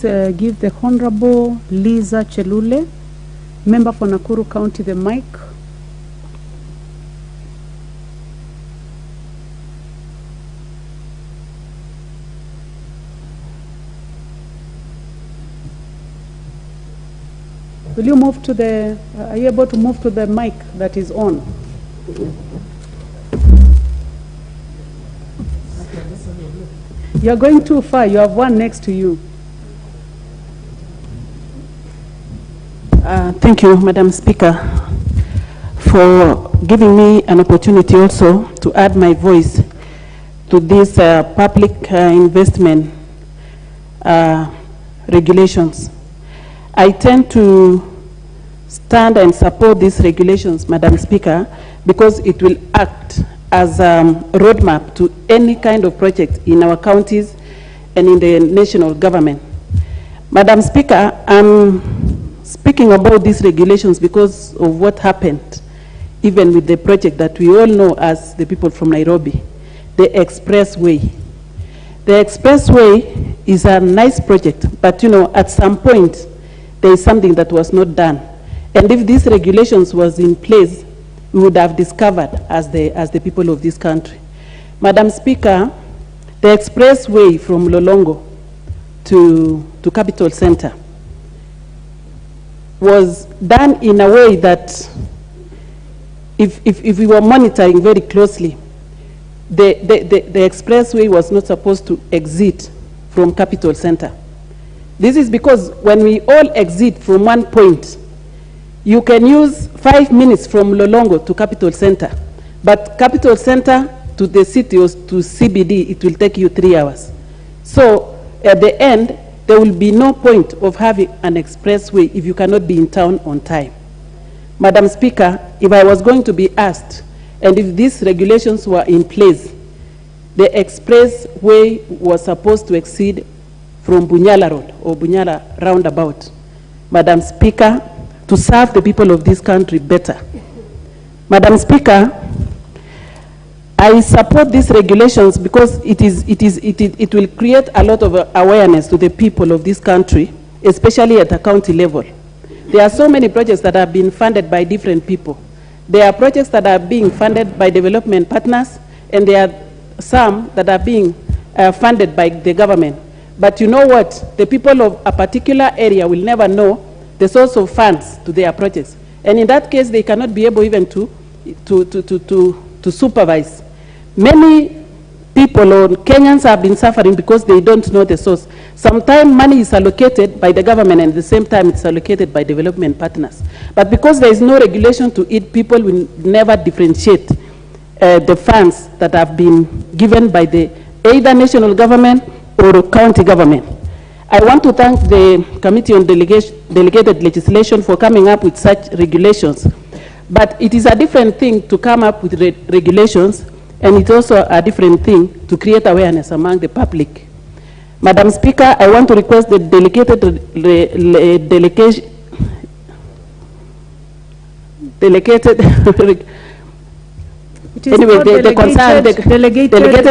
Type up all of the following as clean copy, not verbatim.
give the Honorable Liza Chelule, member for Nakuru County, the mic. Will you move to the, are you able to move to the mic that is on? You're going too far. You have one next to you. Thank you, Madam Speaker, for giving me an opportunity also to add my voice to this public investment regulations. I tend to stand and support these regulations, Madam Speaker, because it will act as a roadmap to any kind of project in our counties and in the national government. Madam Speaker, I'm speaking about these regulations because of what happened, even with the project that we all know as the people from Nairobi, the expressway. The expressway is a nice project, but you know, at some point, there is something that was not done. And if these regulations was in place, we would have discovered as the people of this country. Madam Speaker, the expressway from Mlolongo to Capital Center was done in a way that if we were monitoring very closely, the expressway was not supposed to exit from Capital Center. This is because when we all exit from one point, you can use 5 minutes from Mlolongo to Capital Center, but Capital Center to the city or to CBD, it will take you 3 hours. So at the end, there will be no point of having an expressway if you cannot be in town on time. Madam Speaker, if I was going to be asked, and if these regulations were in place, the expressway was supposed to exceed from Bunyala Road or Bunyala roundabout. Madam Speaker, to serve the people of this country better. Madam Speaker, I support these regulations because it will create a lot of awareness to the people of this country, especially at the county level. There are so many projects that have been funded by different people. There are projects that are being funded by development partners, and there are some that are being funded by the government. But you know what? The people of a particular area will never know the source of funds to their projects. And in that case, they cannot be able even to supervise. Many people or Kenyans have been suffering because they don't know the source. Sometimes money is allocated by the government and at the same time it's allocated by development partners. But because there is no regulation to it, people will never differentiate the funds that have been given by the either national government or county government. I want to thank the Committee on Delegated Legislation for coming up with such regulations. But it is a different thing to come up with regulations, and it's also a different thing to create awareness among the public. Madam Speaker, I want to request the Delegated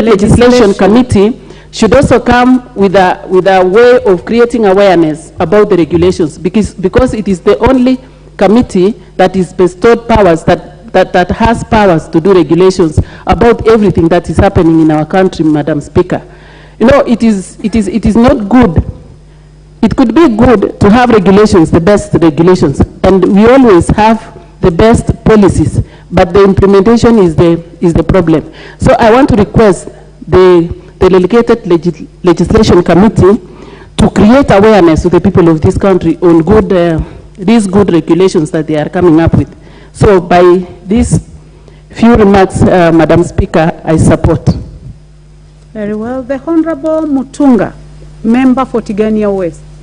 Legislation Committee should also come with a way of creating awareness about the regulations, because it is the only committee that is bestowed powers, that has powers to do regulations about everything that is happening in our country, Madam Speaker. You know, it is not good. It could be good to have regulations, the best regulations, and we always have the best policies, but the implementation is the problem. So I want to request the Delegated Legislation Committee to create awareness to the people of this country on these good regulations that they are coming up with. So by these few remarks, Madam Speaker, I support. Very well. The Honorable Mutunga, member for Tigania West.